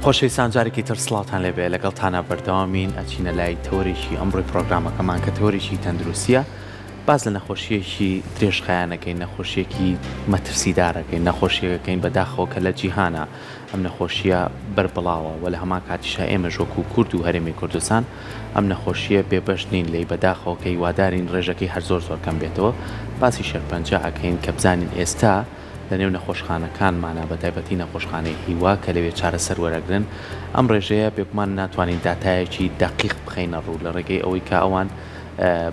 خۆشەویستان جارێکی تر سڵاتان لێبێ لەگەڵتانە بەردەوامین ئەچینە لای تۆرێکی ئەمڕۆی پرۆگرامەکەمان کە تۆرێکی تەندروستیە باز لە نەخۆشیەکی درێژخایانەکەین نەخۆشیەکی مەترسیدارەکەین نەخۆشیەکەین بەداخەوە کە لە جیهانە ئەم نەخۆشیە بربڵاوە و لە هەمان کاتیشا ئێمە ژۆک و کورد و هەرێمی کوردستان ئەم نەخۆشیە بێبەش نین لی بەداخەوە کە هیوادارین ڕێژەکەی هەر زۆر کەم بێتەوە باسی شەرپەنجە ئەکەین کە بزانین ئێستا لە نێو نەخۆشخانەکانمانە بە تایبەتی نەخۆشخانەی هیوا کە لەوێ چارەسەر وەرەگرن ئەم ڕێژەیە بێگومان ناتوانین داتایەکی دقیق بخەینە ڕوو لە ڕێگەی ئەوەی کە ئەوان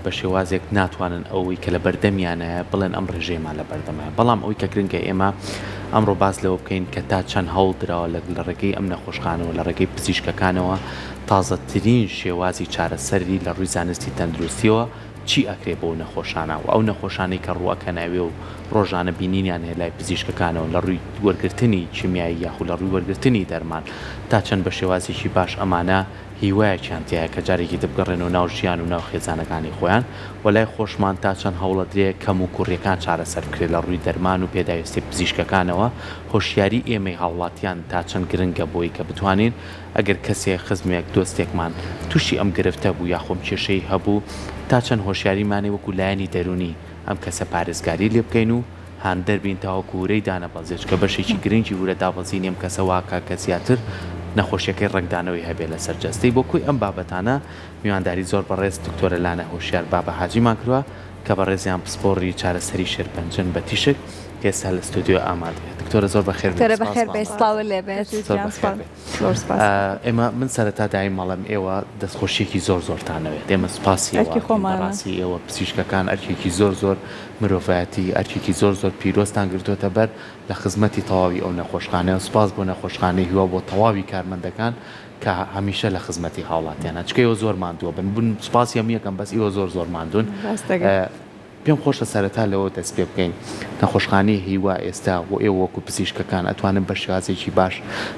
بە شێوازێک ناتوانن ئەوەی کە لە بەردەمیانەیە بڵێن ئەم ڕێژەیەمان لە بەردەمایە بەڵام ئەوەی کە گرنگە ئێمە ئەمڕۆ باز لەوە بکەین کە تا چەند هەوڵ درراوە لە ڕێگەی ئەم نەخۆشخانەوە لە ڕێگەی پزیشکەکانەوە تازەترین شێوازی چارەسەری لە ڕووی زانستی تەندروستیەوە چی ئەکرێ بۆ نەخۆشانە و ئەو نەخۆشانەی کە ڕووەکە ناوێ و ڕۆژانە بینینیان هەیە لای پزیشکەکانەوە لە ڕووی وەرگرتنی چیمیایی یاخود لە ڕووی وەرگرتنی دەرمان تا چەند بە شێوازێکی باش ئەمانە هیوایەکیانتیایە کە جارێکی دەبگەڕێن و ناو ژیان و ناو خێزانەکانی خۆیان و لای خۆشمان تا چەند هەوڵە درێ کەم و کوڕیەکان چارەسەر بکرێت لە ڕووی دەرمان و پێداویستی پزیشکەکانەوە هۆشیاری ئێمەی هاوڵاتیان تا چەند گرنگە بۆی کە بتوانین ئەگەر کەسێک خزمێک دۆستێکمان تووشی ئەم گرفتە بوو یاخۆم کێشەی هەبوو تا چەند هۆشیاریمانێ وەکو لایەنی دەرونی ئەم کەسە پارێزگاری لێ بکەین و هەان دەربین تاوەکو ورەی دانەبەزێت کە بەشێکی گرنگی ورە دابەزین ئەم کەسە واکە کە زیاتر نەخۆشیەکەی ڕنگدانەوەی هەبێت لە سەرجەستەی بۆ کوی ئەم بابەتانە میوانداری زۆر بەڕێز دکتۆرە لانە هۆشیار بابە حاجیمان کردووە کە بە ڕێزیان پسپۆڕی چارەسەری شێرپەنجن بە تیشک ئێستا لە ستودیۆ ئامادەیە دکتۆرە زۆر بەخێر بێسڵاوە لێبێت ئێمە من سەرەتا دایم مەڵم ئێوە دەستخۆشیێکی زۆرتانەوێت ئێمە سوپاسی ڕاستی ئێوە پزیشکەکان ئەرکێکی زۆر مرۆڤایەتی ئەرکێکی زۆر پیرۆستان گرتوۆتە بەر لە خزمەتی تەواوی ئەو نەخۆشخانەیە سوپاس بۆ نەخۆشخانەی هیوا بۆ تەواوی کارمەندەکان کە هەمیشە لە خزمەتی هاوڵاتیانە چکەوە زۆر ماندووە بن سوپاسی هەموو یەکەم بەس ئێوە زۆر ماندوون پێم خۆشە سەرەتا لەوە دەست پێ بکەین نەخۆشخانەی هیوا ئێستا و ئێوە وەکو پزیشکەکان ئەتوانن بە شێوازێکی باش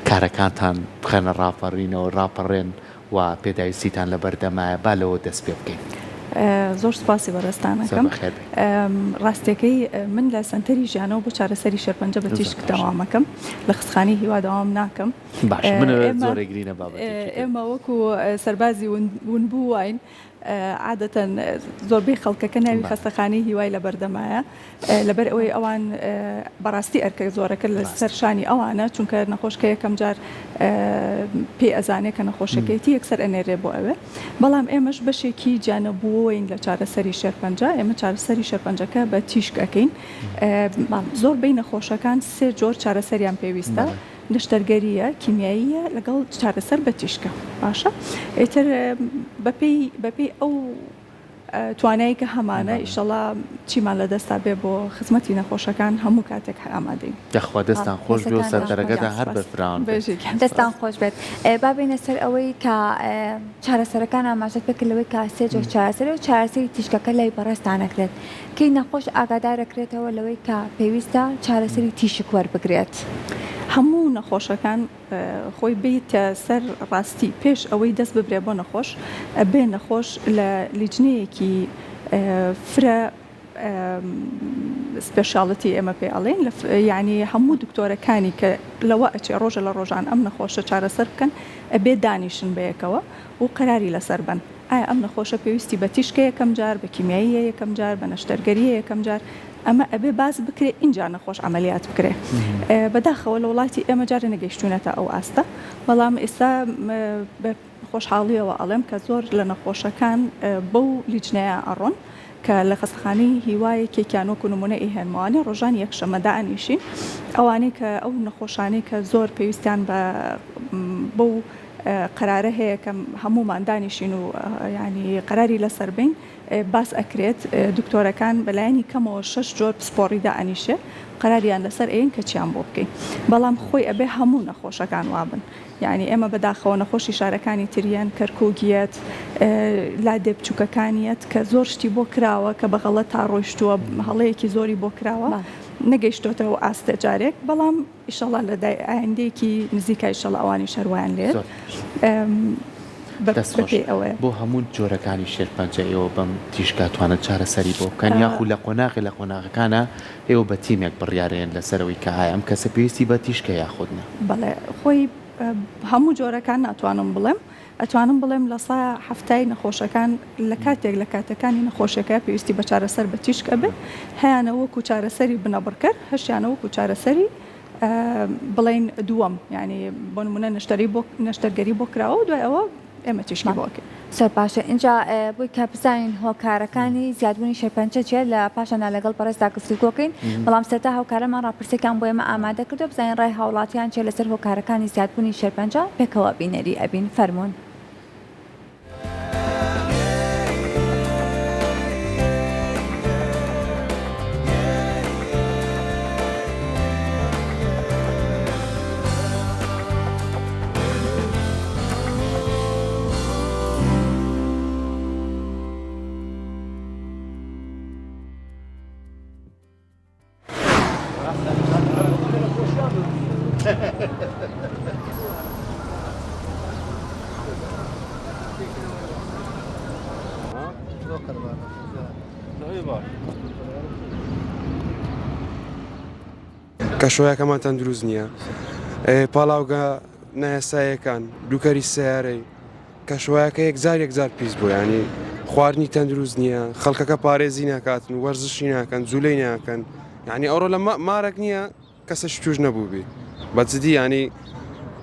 کارەکانتان بخەنە ڕاپەڕینەوە ڕاپەڕێن و پێداویستیتان لە بەردەمایە با لەوە دەست پێ بکەین. زۆر سپاسی بەڕێستانەکەم ڕاستیەکەی من لە سنتەری ژیانەوە بۆ چارەسەری شێرپەنجە بە تیشک داوامەکەم لە خزخانەی هیوا داوام ناکەم ئێمە وەکو سەربازی ون بوو واین عادەتەن زۆربەی خەڵکەکە ناوی خەستەخانەی هیوای لە بەردەمایە لەبەر ئەوەی ئەوان بەڕاستی ئەرکە زۆرەکە لە سەرشانی ئەوانە چونکە نەخۆشکە یەکەم جار پێ ئەزانێ کە نەخۆشەکەیتی یەکسەر ئەنێرێ بۆ ئەوێ بەڵام ئێمەش بەشێکی جانەبووەین لە چارەسەری شێرپەنجە ئێمە چارەسەری شێرپەنجەکە بە تیشک ئەەکەین زۆربەی نەخۆشەکان سێ جۆر چارەسەریان پێویستە نشتەرگەریە کیمیاییە لەگەڵ چارەسەر بە تیشکە باشە ئیتر بەپێی ئەو توانایی کە هەمانە ئیشەڵا چیمان لە دەستا بێ بۆ خزمەتی نەخۆشەکان هەموو کاتێک ئامادەین دەخوا دەستان خۆش بێ و سەردەرەکەدا هەر بەفران دەستان خۆش بێت بابینە سەر ئەوەی کە چارەسەرەکان ئاماژەت بکردەوەی کە سێ جۆر چارەسەر و چارەسەری تیشکەکە لای بەڕێستانەکرێت کەی نەخۆش ئاگادارەکرێتەوە لەوەی کە پێویستە چارەسەری تیشک وەربگرێت. هەموو نەخۆشەکان خۆی بیتە سەر ڕاستی پێش ئەوەی دەست ببرێ بۆ نەخۆش بێ نەخۆش لە لیجنەیەکی فرە سپێشاڵەتی ئێمە پێ ئەڵێن یعنی هەموو دکتۆرەکانی کە لەوە ئەچێ ڕۆژە لە ڕۆژان ئەم نەخۆشە چارەسەر بکەن ئەبێ دانیشن بەیەکەوە و قەراری لەسەر بن ئایا ئەم نەخۆشە پێویستی بە تیشکە یەکەم جار بە کیمیاییە یەکەم جار بە نەشتەرگەریە یەکەم جار ئەمە ئەبێ باز بکرێ اینجا نەخۆش عملیات بکرێ بەداخەوە لە وڵاتی ئێمە جارە نەگەیشتوونەتە ئەو ئاستە بەڵام ئێستا بە خۆشحاڵیەوە ئەڵێم کە زۆر لە نەخۆشەکان بەو لیجنەیە ئەڕۆن کە لە خەستەخانەی هیوایە کێکیانۆک و نمونە ئیهێنمەوانێ ڕۆژان یەکشەمەدا ئەنیشین ئەوانەی کە ئەو نەخۆشانەی کە زۆر پێویستیان بەو قرارە هەیە کە هەمومان دانیشین و ینی قەراری لەسەر بین باس ئەکرێت دکتۆرەکان بەلایەنی کەمەوە 6 جۆر پسپۆڕیدا ئەنیشێ قەراریان لەسەر ئەین کە چیان بۆ بکەین بەڵام خۆی ئەبێ هەموو نەخۆشەکان وابن یعنی ئێمە بەداخەوە نەخۆشی شارەکانی تریان کەرکۆگیەت لادێ بچووکەکانیەت کە زۆر شتی بۆ کراوە کە بەغەڵەت تا ڕۆیشتووە هەڵەیەکی زۆری بۆ کراوە نەگەیشتۆتەوە ئاستە جارێک بەڵام ئیشەڵا لە ئایندەیەکی نزیکای ئیشەڵا ئەوانی شەروایان لێت بۆ هەموو جۆرەکانی شێرپەنجە ئێوە بەم تیشکاتوانە چارەسەری بۆ بکەن یاخو لە قۆناغەکانە ئێوە بە تیمێک بڕیارێن لەسەرەوەی کە ئایا ئەم کەسە پێویستی بە تیشکە یاخودنە بەڵێ خۆی هەموو جۆرەکان ناتوانم بڵێم ئەتوانم بڵێم لە سا هەفتای نەخۆشەکان لە کاتێک لە کاتەکانی نەخۆشەکە پێویستی بە چارەسەر بە تیشکە بێت هەیەە وەکو چارەسەری بنەبڕکرد هەشیانە وەکو چارەسەری بڵین دووەم ینی بۆ نمونە نەشتەرگەری بۆ کراوە و دوای ئەوە ئێمە تیشکی بۆکە سەر باشە اینجا بووی کە بزانین هۆکارەکانی زیادبوونی شێرپەنجە چێ لە پاشانە لەگەڵ بەڕێزدا گفتوگۆکەین بەڵام سەرتا هاوکارەمان ڕاپرسێکان بۆ ئێمە ئامادە کردو بزانین ڕای هاوڵاتیان چێ لەسەر هۆکارەکانی زیادبوونی شێرپەنجە پێکەوە بینەری ئەبین فەرمونون. کەشۆیەکەمان دروست نییە پاڵاوگە نایاسایەکان دووکەری سیارەی کەشۆیەکە یەکزار پیس بۆ ینی خواردنی تەندروست نییە خەڵکەکە پارێزی ناکاتن وەرزشی ناکەن جوولەی ناکەن ینی ئەوڕۆ لە مارێک نییە کەسەش توش نەبوو بێ بەجددی ینی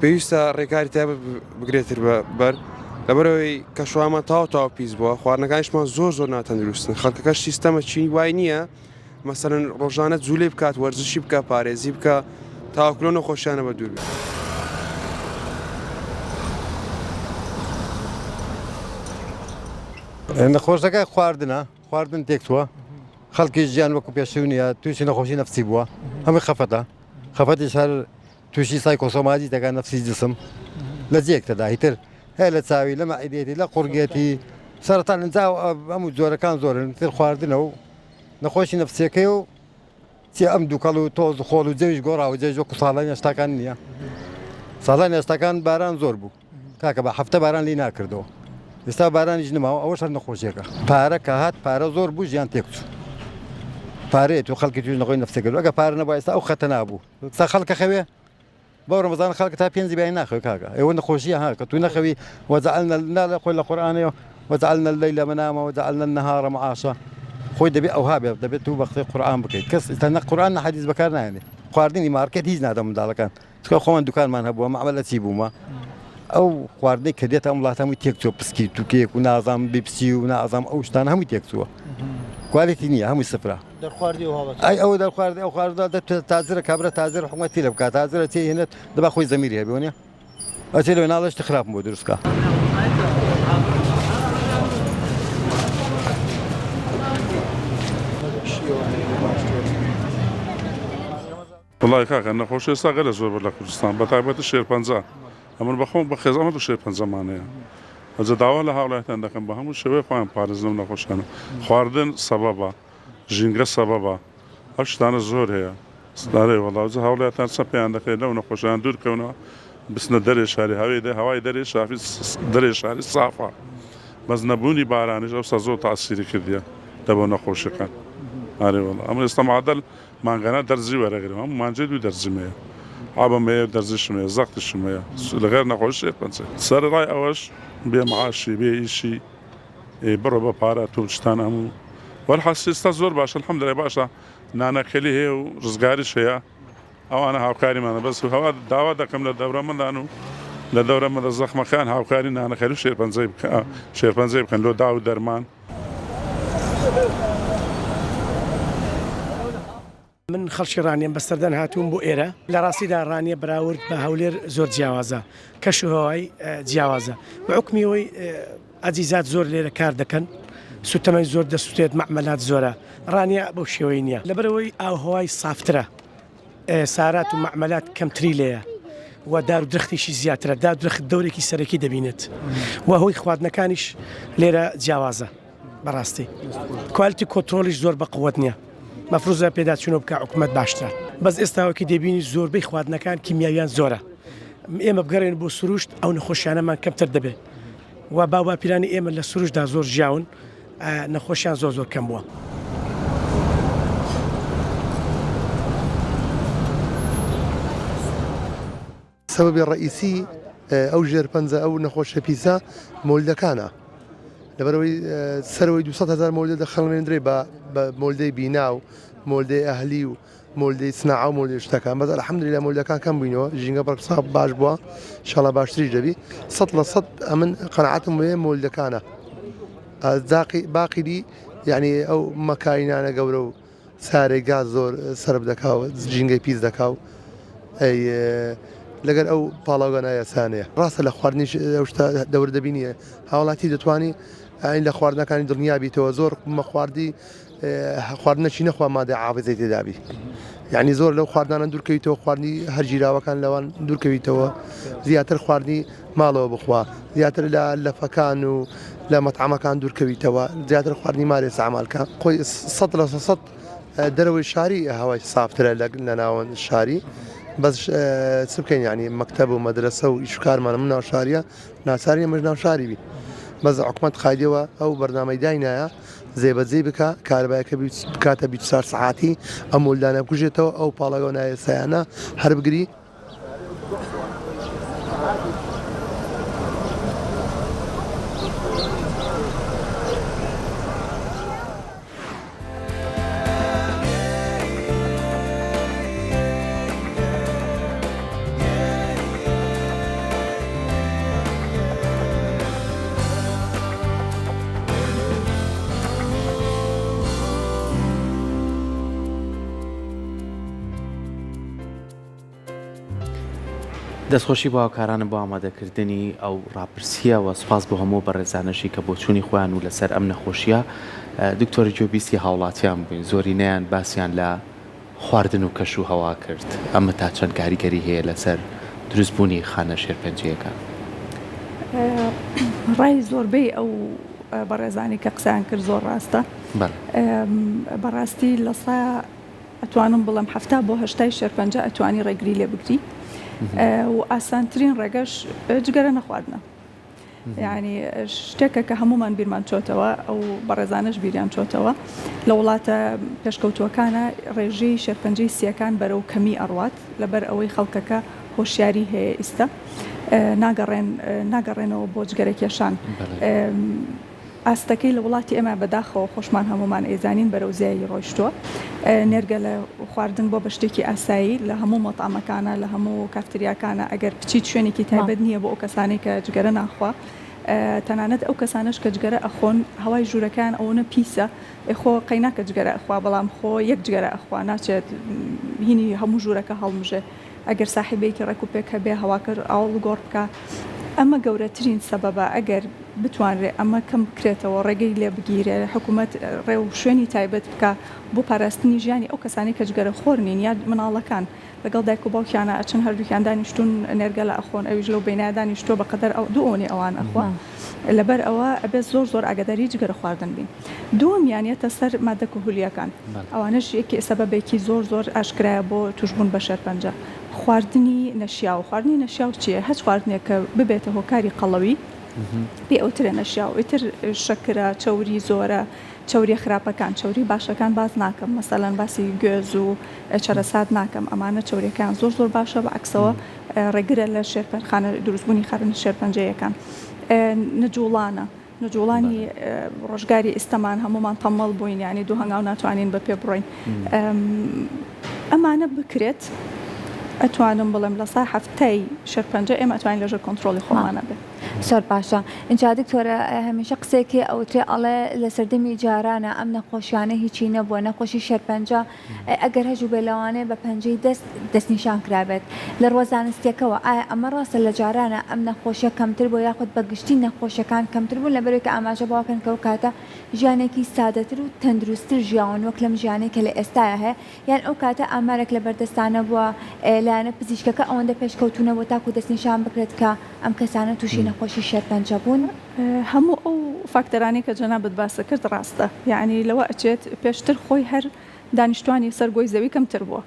پێویستە ڕێکاری تا بگرێتتر بەر لەبەرەوەی کەشوامان تاو پیس بووە خواردنەکانیشمان زۆر ناتەندروستن خەڵکەکەش سیستەمە چینی وای نییە مەسەرەن ڕۆژانە جوولەی بکات وەرزشی بکە پارێزی بکە تاواکلۆ نەخۆشیانە بە دوور بێت. نەخۆشەکە خواردن تێکتووە خەڵکی ژیان وەکو پێشوو نیە تووشی نەخۆشی نەفسی بووە هەمووی خەفەتیش هەر تووشی سایکۆسۆماجی دەکات نەفسی جسم لە جێکتەدا هیتر هەیە لە چاوی لە مەعیدێتی لە قورگێتی سەرەتان ئەنجاو هەموو جۆرەکان زۆرن تر خواردنەوە نەخۆشی نەفسیەکەی و چی ئەم دووکەڵ و تۆز و خۆڵ و جەویش گۆڕاوە جێژ وەکو ساڵانی هێشتاکان نییە ساڵانی هێشتاکان باران زۆر بوو کاکە بە هەفتە باران لی ناکردەوە ئێستا بارانیش نماوە ئەوەش هەر نەخۆشیەکە پارە کە هات پارە زۆر بوو ژیان تێکچوو پارێت و خەڵکی توش نەخۆی نەفسەکرد ئەگە پارە نەبوو ئێستا ئەو خەتە نابوو سا خەڵکە خەوێ بۆ ڕەمەزان خەڵکە تا پێنج بیان ناخەوێ کاکە ئێوە نەخۆشیە ها کە تو نەخەوی وەجعلنا لە خۆی لە قورئانەوە وەجعلنا الليل مناما وجعلنا النهار معاشا خۆی دەبێت ئەو هابێت دەبێت و بەختی قورئان بکەیت کەس ئێستا قورئان حەدیث بەکار نایێنێ خواردنی مارکێت هیچ نادەم منداڵەکان چکە خۆمان دوکانمان هەبووە مەعمەلە چی بوومە ئەو خواردنی کە دێتە ئەم وڵات هەمووی تێکچووە پسکی توکێک و نازام بیپسی و نازام ئەو شتان هەمووی تێکچووە کوالیتی نییە هەمووی سفرە ئەی ئەوە دەرخواردی ئەو خواردە دەتوێت تازرە کابرا تازر حکومەتی لە بکات تازرە چی هێنێت دەبا خۆی زەمیری هەبێ وانە ئەچێ لەوێ ناڵەشتی خراپم بۆ دروستکە وڵای کاکە نەخۆشی ئێستا گەلە زۆر لە کوردستان بە تایبەتی شێرپەنجە ئەمن بەخۆم بە خێزانەت و شێرپەنجەمانەیە ئەجە داوا لە هاوڵاتیان دەکەم بە هەموو شێوەیە خۆیان پارێزنەوە نەخۆشیانە خواردن سەبەبە ژینگە سەبەبە ئەو شتانە زۆر هەیە دارێ وەڵاوجە هاوڵاتیان چە پێیان دەکەێت لەو نەخۆشیان دوورکەونەوە بستنە دەرێ شاری هەوای دەرێ شافی دەرێ شاری سافە بەس نەبوونی بارانیش ئەوستا زۆر تاسیری کردیە لەبۆ نەخۆشیەکان ئارێ وەڵا ئەمە ئێستا معادەل مانگانە دەرزی وەرەگرم هەموو مانجێ دوو دەرزمەیە ئابمەیە دەرزشمەیە زەختشمەیە لەغێر نەخۆش شێرپەنجە سەر ڕای ئەوەش بێ معاشی بێ ئیشی بڕۆ بە پارە توشتان هەموو وەرحەسی ئێستا زۆر باشە الحەمدولێ باشە نانەکەلی هەیە و ڕزگاریش هەیە ئەوانە هاوکاریمانە بەس هەوا داوا دەکەم لە دەورەمەندان و لە دەورەمەدە زەخمەکان هاوکاری نانەکەلی و شێرپەنجەی بکەن لۆ دا و دەرمان من خەڵکی ڕانیم بەسەردان هاتووم بۆ ئێرە لە ڕاستیدا ڕانیە بەراورد بە هەولێر زۆر جیاوازە کەش و هەوای جیاوازە بە حکمیەوەی ئەجیزات زۆر لێرە کار دەکەن سوتەمەی زۆر دەسووتێت مەعمەلات زۆرە ڕانیە بەو شێوەی نییە لەبەرەوەی ئاوهەوای سافترە سارات و مەعمەلات کەمتری لێیە و دار و درختیشی زیاترە دار و درخت دەورێکی سەرەکی دەبینێت و هۆی خواردنەکانیش لێرە جیاوازە بەڕاستی کوالتی کۆنتڕۆلیش زۆر بە قووەت نییە مەفروضە پێداچوونەوە بکە حکوومەت باشترە بەس ئێستاوەکی دەبینی زۆربەی خواردنەکان کیمیاویان زۆرە ئێمە بگەڕێن بۆ سروشت ئەو نەخۆشیانەمان کەمتر دەبێت و باوباپیرانی ئێمە لە سروشدا زۆر ژیاون نەخۆشیان زۆر کەم بووە. سببی ڕئیسی ئەو ژێرپەنجە ئەو نەخۆشە پیسە مۆلدەکانە لەبەرەوەی سەرەوەی 200,000 مۆلدە دەخەڵێنرێ بە مۆلدەی بینا و مۆلدەی ئەهلی و مۆلدەی سناع و مۆلدەی شتەکان بەس الحەمدولیلا مۆلدەکان کەم بووینەوە ژینگە بەرقسا باش بووە ئینشاڵڵا باشتریش دەبی 100% ئەمن قەنەعەتم وێ مۆلدەکانە باقیدی یعنی ئەو مەکاینانە گەورە و سارەی گاز زۆر سرب دەکاوە ژینگەی پیس دەکاو لەگەر ئەو پاڵاوگە یاسانەیە ڕاستە لە خواردنی ئەو شتە دەورە دەبینیە هاوڵاتی دەتوانی ئاین لە خواردنەکانی دڵنیابیتەوە زۆر مەخواردی خواردنەچی نەخوا مادە عافزەی تێدابی یعنی زۆر لەو خواردانە دوورکەویتەوە خواردنی هەرگیراوەکان لەوان دوورکەویتەوە زیاتر خواردنی ماڵەوە بخوا زیاتر لە لەفەکان و لە مەطعەمەکان دوورکەویتەوە زیاتر خواردنی مارێ سامالکە خۆی 100% دەرەوەی شاری هەوای سافترە لە ناوەن شاری بەس چ بکەین ینی مەکتەب و مەدرسە و ئیشکارمانە من ناو شاریە ناچاری ئەمەش ناو شاری بی بەس حکومەت خایدەوە ئەو بەرنامەی داینایە زێبەجێ بکە کاربایەکە بکاتە 24 ساعتی ئەم مولدانە بکوژێتەوە ئەو پاڵەگە نایەسایانە هەر بگری دەستخۆشی بۆ هاوکارانە بۆ ئامادەکردنی ئەو ڕاپرسیە و سوپاس بۆ هەموو بەڕێزانەشی کە بۆ چوونی خۆیان و لەسەر ئەم نەخۆشیە دکتۆری جۆبیستی هاوڵاتیان بووین زۆرینەیان باسییان لە خواردن و کەش و هەوا کرد ئەمە تا چەند کاریگەری هەیە لەسەر دروستبوونی خانە شێرپەنجەیەەکان ڕای زۆربەی ئەو بەڕێزانی کە قسەیان کرد زۆر ڕاستە بەڕاستی لەسا ئەتوانم بڵم 70 بۆ 80 شێرپەنجە ئەتوانی ڕێگری لێ بگری و ئاسانترین ڕێگەش جگەرە نەخواردنە یعنی شتێکە کە هەمومان بیرمان چۆتەوە ئەو بەڕێزانش بیریان چۆتەوە لە وڵاتە پێشکەوتووەکانە ڕێژەی شێرپەنجەی سیەکان بەرەو کەمی ئەڕوات لەبەر ئەوەی خەڵکەکە هۆشیاری هەیە ئێستا ناگەڕێنەوە بۆ جگەرە کێشان ئاستەکەی لە وڵاتی ئێمە بەداخەوە خۆشمان هەمومان ئێزانین بەرەو زیایی ڕۆیشتووە نێرگە لە خواردن بۆ بە شتێکی ئاسایی لە هەموو مەطعەمەکانە لە هەموو کافتریاکانە ئەگەر بچیت شوێنێکی تایبەت نییە بۆ ئەو کەسانی کە جگەرە ناخوا تەنانەت ئەو کەسانش کە جگەرە ئەخۆن هەوای ژوورەکان ئەوەنە پیسە خۆ قەیناکە جگەرە ئەخوا بەڵام خۆ یەک جگەرە ئەخوا ناچێت هینی هەموو ژوورەکە هەڵمژێ ئەگەر ساحیبەیەکی ڕێکوپێک هەبێ هەواکە ئاوڵ گۆڕ بکە ئەمە گەورەترین سەبەبە ئەگەر بتوانرێ ئەمە کەم بکرێتەوە ڕێگەی لێ بگیرێ حکوومەت ڕێ و شوێنی تایبەت بکە بۆ پاراستنی ژیانی ئەو کەسانی کە جگەرە خۆرنین یا مناڵەکان لەگەڵ دایک و باوکیانە ئەچن هەردووکیان دانیشتون نێرگە لە ئەخۆن ئەویش لەو بینای دانیشتۆ بەقەدەر ئەو دوۆنی ئەوان ئەخوا لەبەر ئەوە ئەبێت زۆر ئاگاداری جگەرە خواردن بین دووەم یانێتە سەر مادە کحولیەکان ئەوانش یەکی سەبەبێکی زۆر ئاشکرایە بۆ توشبوون بە شێرپەنجە خواردنی نەشیاو خواردنی نەشیاو چییە هەچ خواردنێک کە ببێتە هۆکاری قەڵەوی پێ ئەوترە نەشیاو ئیتر شەکرە چەوری زۆرە چەوری خراپەکان چەوری باشەکان باز ناکەم مەسەلەن باسی گوێز و چەرەسات ناکەم ئەمانە چەوریەکان زۆر باشە بە عکسەوە ڕێگرە لە شێرپەنخانە دروستبوونی خارن شێرپەنجەیەکان نەجوڵانی ڕۆژگاری ئێستامان هەمومان تەمەڵ بووین ینی دوو هەنگاو ناتوانین بە پێ بڕۆین ئەمانە بکرێت ئەتوانم بڵێم لە سا هەفتەی شێرپەنجە ئێمە ئەتوانین لەژێر کۆنتترۆلی خۆمانە بێت زۆر باشە اینجا دکتۆرە هەمیشە قسێکی ئەوترێ ئەڵێ لە سەردەمی جارانە ئەم نەخۆشیانە هیچی نەبووە نەخۆشی شێرپەنجە ئەگەر هەژوو بێ لەوانەیە بە پەنجەی دەستنیشان کرابێت لە ڕۆزانستیەکەەوە ئایا ئەمە ڕاستە لە جارانە ئەم نەخۆشیە کەمتر بۆ یاخود بەگشتی نەخۆشیەکان کەمتر بوون لەبەرێک کە ئاماژە باوکەن کە ئەو کاتە ژیانێکی سادەتر و تەندروستتر ژیاون وەک لەم ژیانێکە لە ئێستاە هەیە یان ئەو کاتە ئامارێک لە بەردەستانە بووە لایەنە پزیشکەکە ئەوەندە پێشکەوتونەوە تاکو دەستنیشان بکرێت کە ئەم کەسانە تووشی نەخۆشی شێرپەنجە بوون هەموو ئەو فاکتەرانی کە جەنابەت باسە کرد ڕاستە یعنی لەوە ئەچێت پێشتر خۆی هەر دانیشتوانی سەرگۆی زەوی کەمتر بووە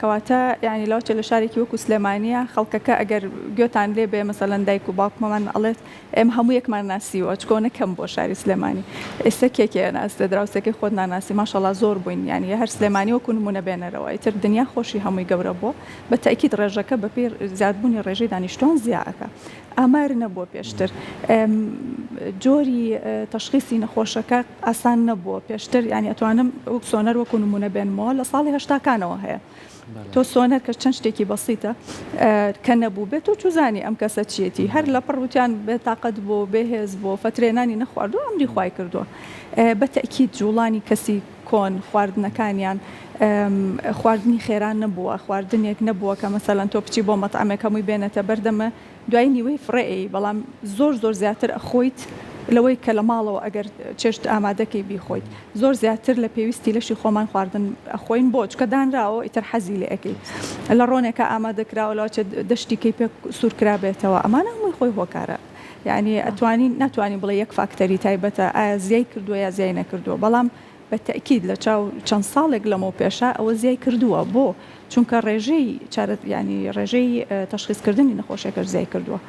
کەواتە یعنی لەوچە لە شارێکی وەکو سلێمانیە خەڵکەکە ئەگەر گوێتان لێ بێ مەسەڵەن دایک و باوکمەمان ئەڵێت ئێمە هەموو یەکمان ناسیوە چکۆ نەکەم بۆ شاری سلێمانی ئێستا کێکێ ناستە دراوسەکەی خۆت ناناسی ماشەڵڵا زۆر بووین یعنی هەر سلێمانی وەکو نمونە بێنەرەوە ئیتر دنیا خۆشی هەمووی گەورە بووە بە تاکید ڕێژەکە بەپێ زیادبوونی ڕێژەی دانیشتوان زیادەکە ئامار نەبووە پێشتر جۆری تەشخیصی نەخۆشەکە ئاسان نەبووە پێشتر ینی ئەتوانم وەک سۆنەر وەکو نمونە بێنمەوە لە ساڵی هەشتاکانەوە هەیە تۆ سۆنەر کە چەند شتێکی بەسیتە کە نەبوو بێت و چوزانی ئەم کەسە چێتی هەر لە پڕوتیان بێتاقەت بۆ بێهێز بۆ فترێنانی نەخواردو ئەمری خوای کردووە بە تەکید جوڵانی کەسی کۆن خواردنەکانیان خواردنی خێران نەبووە خواردنێک نەبووە کە مەسەڵەن تۆ بچی بۆ مەطعمێک هەمووی بێنێتە بەردەمە دوای نیوەی فڕێی بەڵام زۆر زیاتر ئەخۆیت لەوەی کە لە ماڵەوە ئەگەر چێشت ئامادەکەی بیخۆیت زۆر زیاتر لە پێویستی لەشی خۆمان خواردن ئەخۆین بۆ چکە دانراوە ئیتر حەزی لێ ئەەکەی لە ڕۆنێکە ئامادەکراوەوە دەشتیکەی پێ سوورکرابێتەوە ئەمانە هەمووی خۆی هۆکارە یعنی ناتوانین بڵێ یەک فاکتەری تایبەتە ئایا زیای کردووە یا زیای نەکردووە بەڵام بە تەکید لە چاو چەند ساڵێک لەمەوە پێشە ئەوە زیای کردووە بۆ چونکە ڕێژەی چارەت ینی ڕێژەی تەشخیصکردنی نەخۆشیەکە زیای کردووە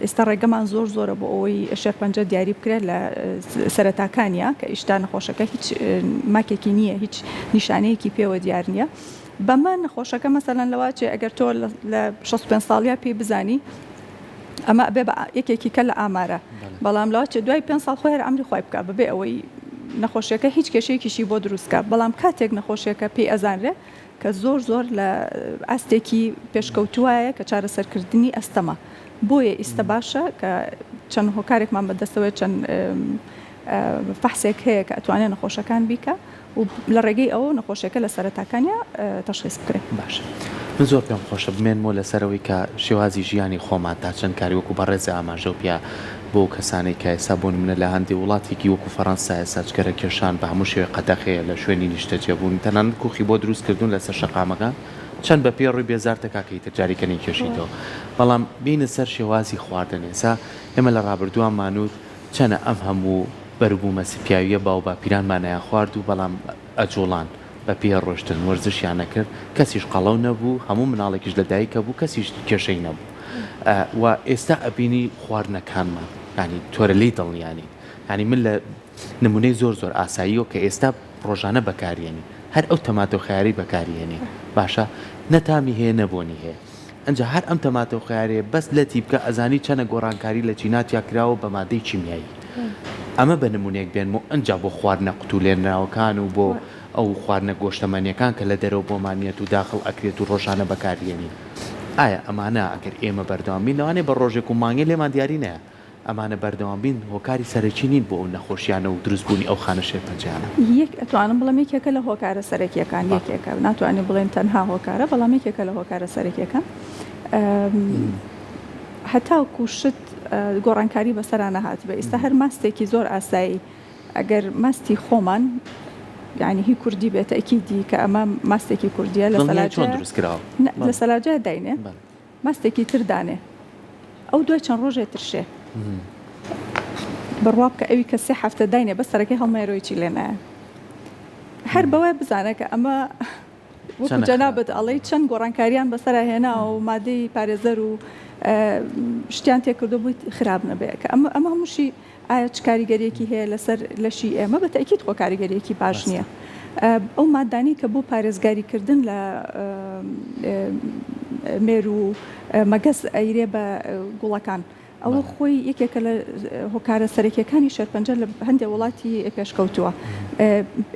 ئێستا ڕێگەمان زۆرە بۆ ئەوەی شێرپەنجە دیاری بکرێت لە سەرەتاکانیە کە ئیشتا نەخۆشەکە هیچ ماکێکی نییە هیچ نیشانەیەکی پێوە دیار نییە بەمە نەخۆشەکە مەسەڵەن لەواچێ ئەگەر تۆ لە 65 ساڵیا پێی بزانی ئەمە بێ یەکێکی کە لە ئامارە بەڵام لەواچێ دوای 5 ساڵ خۆی ئەمری خۆی بکە بەبێ ئەوەی نەخۆشیەکە هیچ کێشەیەکیشی بۆ دروستکە بەڵام کاتێک نەخۆشیەکە پێی ئەزانرێ کە زۆر لە ئاستێکی پێشکەوتوایە کە چارەسەرکردنی ئەستەمە بۆیە ئیستا باشە کە چەند هۆکارێکمان بەدەستەوەی چەند فەحسێک هەیە کە ئەتوانێت نەخۆشەکان بیکە و لە ڕێگەی ئەوە نەخۆشیەکە لە سەرەتاکانیا تەشخیص بکرێت باشە من زۆر پێم خۆشە بمێنمەوە لەسەرەوەی کە شێوازی ژیانی خۆمان تا چەند کاری وەکو بەڕێزە ئاماژە و پیا بۆ کەسانی کە ئێستا بوون منە لە هەندێک وڵاتێکی وەکو فەڕەنسا ساچگەرە کێشان بە هەموو شێوەیە قەدەخەیە لە شوێنی نیشتەجێبوون تەنانەت کوخی بۆ دروستکردون لەسەر شەقامەکان چەند بە پێ ڕووی بێزار تەکاکەی تجاریکەنی کێشیتەوە بەڵام بینە سەر شێوازی خواردن ئێسا ئێمە لە ڕابردووان مانوت چەنە ئەم هەموو بەربوومە سپیاویە باو باپیرانمانەیە خوارد و بەڵام ئەجوڵان بە پێ ڕۆشتن وەرزشیان نەکرد کەسیش قەڵەو نەبوو هەموو مناڵێکیش لە دایکە بوو کەسیش کێشەی نەبوو و ئێستا ئەبینی خواردنەکانمان ینی تۆرە لی دڵنیانی ینی من لە نمونەی زۆر ئاساییەوە کە ئێستا ڕۆژانە بەکارێنی هەر ئەو تەماتۆ خیاری بەکارێنی باشە نەتامی هەیە نەبوونی هەیە ئەنجا هەر ئەم تەماتۆ خیارێ بەس لە تیبکە ئەزانی چەنە گۆڕانکاری لە چیناتیا کراوە بە مادەی چیمیایی ئەمە بە نمونێک بێنمەوە ئەنجا بۆ خواردنە قوتولێنراوەکان و بۆ ئەو خواردنە گۆشتەمەنیەکان کە لە دەرەوە بۆمانیەت و داخڵ ئەکرێت و ڕۆژانە بەکارێنی ئایا ئەمانە ئەگەر ئێمە بەردەوامین لەوانێ بە ڕۆژێک و مانگێ لێمان دیاری نەیە ئەمانە بەردەوامبین هۆکاری سەرەکی نین بۆ ئەو نەخۆشیانە و دروستبوونی ئەو خانە شێرپەنجانە یەک ئەتوانم بڵێم یەکێکە لە هۆکارە سەرەکیەکان یەکێکە ناتوانێت بڵێن تەنها هۆکارە بەڵام یەکێکە لە هۆکارە سەرەکیەکان هەتاوکو شت گۆڕانکاری بەسەرانە هات بە ئێستا هەر ماستێکی زۆر ئاسایی ئەگەر ماستی خۆمان یعنی هی کوردی بێتە ئەکیدی کە ئەمە ماستێکی کوردیە لە سەلاجە داینێ ماستێکی تردانێ ئەو دوای چەند ڕۆژێ ترشێ بڕوا بکە ئەوی کە 3 هەفتە داینێ بە سەرەکەی هەڵمایرۆیی لێنایە هەر بەوەی بزانە کە ئەمە وەکو جەنابەت ئەڵەی چەند گۆڕانکاریان بەسەرا هێنا و مادەی پارێزەر و شتیان تێکردو بوویت خراپ نەبێ کە ئەمە هەمووشی ئایا چ کاریگەریەکی هەیە لەسەر لەشی ئێمە بە تەکید خۆ کاریگەریەکی باش نییە ئەو مادانی کە بۆ پارێزگاریکردن لە مێر و مەگەز ئەیرێ بە گوڵەکان ئەوە خۆی یەکێکە لە هۆکارە سەرەکیەکانی شێرپەنجە لە هەندێک وڵاتی پێشکەوتووە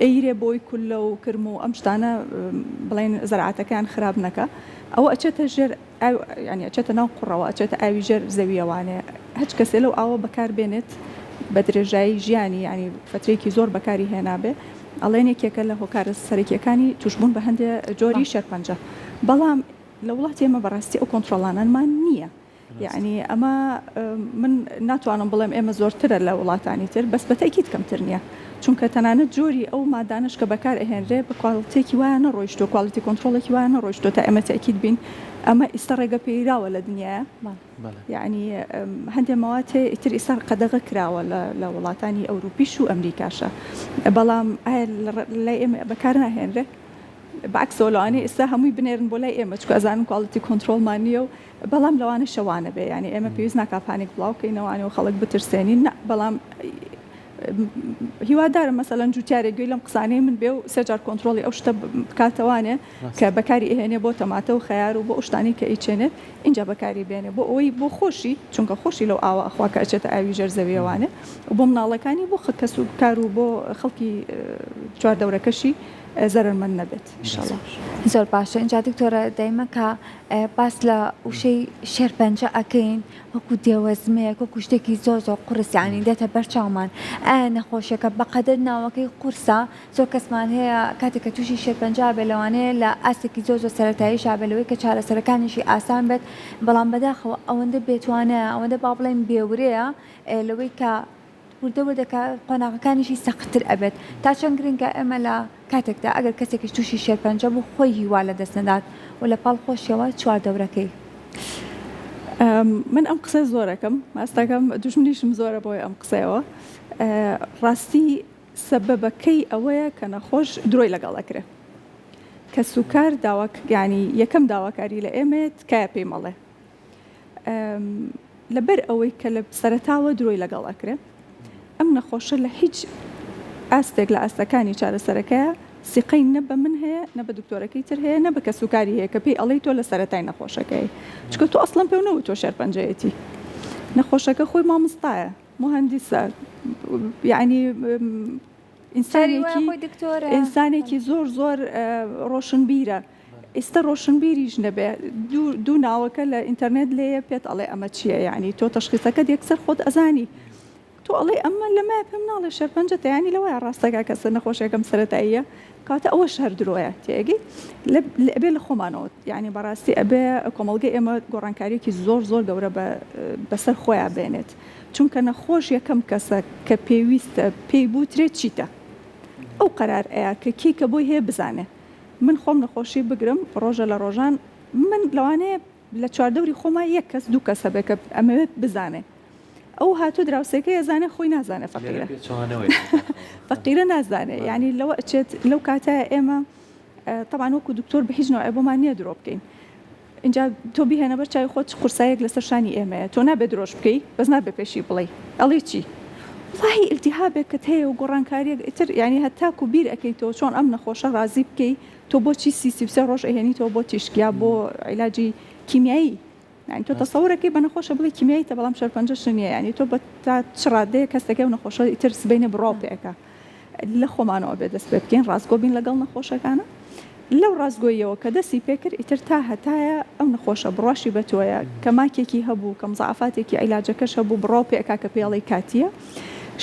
ئەیرێ بۆی کولە و کرم و ئەم شتانە بڵێن زەرعاتەکان خراپ نەکە ئەوە ئەچێتە ژێر ینی ئەچێتە ناو قوڕەوە ئەچێتە ئاوی ژێر زەویەوانێ هیچ کەسێ لەو ئاوە بەکار بێنێت بە درێژایی ژیانی ینی فترێکی زۆر بەکاری هێنابێ ئەڵێن یەکێکە لە هۆکارە سەرەکیەکانی توشبوون بە هەندێک جۆری شێرپەنجە بەڵام لە وڵاتی ئێمە بەڕاستی ئەو کۆنتترۆلانانمان نییە یعنی ئەمە من ناتوانم بڵێم ئێمە زۆرترە لە وڵاتانی تر بەس بە تەکید کەمتر نییە چونکە تەنانەت جۆری ئەو مادانش کە بەکار ئەهێنرێ بە کواڵتێکی وایە نەڕۆیشتۆ کواڵیتی کۆنتترۆڵێکی وایە نەڕۆیشتۆ تا ئێمە تەکید بین ئەمە ئیستا ڕێگە پێیراوە لە دنیاە یعنی هەندێک مەواتێ ئیتر ئیستا قەدەغە کراوە لە وڵاتانی ئەوروپیش و ئەمریکاشە بەڵام لای ئێمە بەکار ناهێنرێ بەعکسەوە لەوانەیە ئێستا هەمووی بنێرن بۆ لای ئێمە چکە ئەزانن کواڵیتی کۆنتترۆلمان نییە و بەڵام لەوانە شەوانە بێ ینی ئێمە پێویست ناکا پانێک بڵاوکەینەوانەوە خەڵک بترسێنین بەڵام هیوادارم مەسەلەن جوتیارێک گوێی لەم قسانەی من بێ و سێجار کۆنتترۆلی ئەو شتە بکاتەوانێ کە بەکاری ئێهێنێ بۆ تەماتە و خەیار و بۆ شتانی کە ئیچێنێت اینجا بەکاری بێنێ بۆ ئەوەی بۆ خۆشی چونکە خۆشی لەو ئاوا ئەخوا کە ئەچێتە ئاوی ژەرزەویەوانێ و بۆ مناڵەکانی بۆ کەس و کار و بۆ خەڵکی چواردەورەکەشی زەرمەند نەبێت ئینشاءالله. زۆر باشە. اینجا دکتۆرە دایمە کە باس لە وشەی شێرپەنجە ئەکەین وەکو دێوەزمەیەک وەکو شتێکی زۆر قورس یعنی دێتە بەرچاومان نەخۆشیەکە بەقەدر ناوەکەی قورسە زۆر کەسمان هەیە کاتێک کە تووشی شێرپەنجە بێ لەوانەیە لە ئاستێکی زۆر سەرەتایی شابلەوەی کە چارەسەرەکانیشی ئاسان بێت بەڵام بەداخەوە ئەوەندە بێتوانە ئەوەندە با بڵێن بێورەیە لەوەی کە وردەوردەکە قۆناغەکانیشی سەختتر ئەبێت تا چەند گرنگە ئێمە لە کاتێکدا ئەگەر کەسێکی تووشی شێرپەنجە بوو خۆی هیوا لە دەست نەدات و لە پاڵ خۆشیەوە چواردەورەکەی. من ئەم قسە زۆرەکەم ماستەکەم دوژمنیشم زۆرە بۆی ئەم قسەیەوە ڕاستی سەبەبەکەی ئەوەیە کە نەخۆش درۆی لەگەڵەکرێ کە سوکار ینی یەکەم داواکاری لە ئێمێت کای پێی مەڵێ لەبەر ئەوەی کە لە سەرەتاوە درۆی لەگەڵەکرێ ئەم نەخۆشە لە هیچ ئاستێک لە ئاستەکانی چارەسەرەکەیە سیقەی نە بە من هەیە نە بە دکتۆرەکەی تر هەیە نە بە کە سوکاری هەیە کە پێی ئەڵەی تۆ لە سەرەتای نەخۆشەکەی چکە تۆ ئەسڵەن پێ نەوت تۆ شێرپەنجەیەتی نەخۆشەکە خۆی مامۆستایە مهندسە یعنی ئینسانێکی زۆر ڕۆشنبیرە ئێستا ڕۆشنبیریش نەبێ دوو ناوەکە لە ئینتەرنێت لێیە پێت ئەڵێ ئەمە چییە یعنی تۆ تەشخیصەکەت یەکسەر خۆت ئەزانی تۆ ئەڵێ ئەمە لەمای پێم ناڵێ شێرپەنجەتە ینی لەوەیە ڕاستەکە کەسە نەخۆشیەکەم سەرەتاییە کاتە ئەوە شەر درۆیە تێگەی ئەبێ لە خۆمانەوە یعنی بەڕاستی ئەبێ کۆمەڵگەی ئێمە گۆڕانکاریەکی زۆر گەورە بەسەر خۆیان بێنێت چونکە نەخۆش یەکەم کەسە کە پێویستە پێی بوترێت چیتە ئەو قەرار ئەیە کە کی کە بۆی هەیە بزانێ من خۆم نەخۆشی بگرم ڕۆژە لە ڕۆژان من لەوانەیە لە چواردەوری خۆمان یەک کەس دوو کەسە بێ کە ئەمەوێت بزانێ ئەو هاتوو دراوسێکەکە ئەزانێ خۆی نازانێ فەقیرە نازانێ ینی لەوە ئەچێت لەو کاتایە ئێمە طبعاً وەکو دکتۆر بە هیچ نوع بۆمان نییە درۆ بکەین اینجا تۆ بیهێنە بەر چای خۆت قورسایەک لەسەر شانی ئێمەیە تۆ نابێت درۆژ بکەی بەس نابێ پێشی بڵێ ئەڵێ چی وڵی ئیلتیهابێکت هەیە و گۆڕانکاریەک ئیتر ینی هەتاکو بیر ئەەکەیتەوە چۆن ئەم نەخۆشە ڕازی بکەی تۆ بۆچی سی3 ڕۆژ ئەهێنیتەوە بۆ تیشکیا بۆ عیلاجی کیمیایی يعني تۆ تەسەورەکەی بە نەخۆشە بڵێ کیمیاییتە بەڵام شێرپەنجەش نییە ینی تۆ بە تا چڕادەیە کەسەکەی و نەخۆشە ئیتر سبەینە بڕۆپێکە لە خۆمانەوە بێ دەست پێ بکەین ڕاستگۆ بین لەگەڵ نەخۆشەکانە لەو ڕاستگۆیەوە کە دەستی پێکرد ئیتر تا هەتایە ئەو نەخۆشە بڕاشی بە تۆیە کە ماکێکی هەبوو کە مزعفاتێکی عیلاجەکەش هەبوو بڕۆپێکە کە پێڵی کاتیە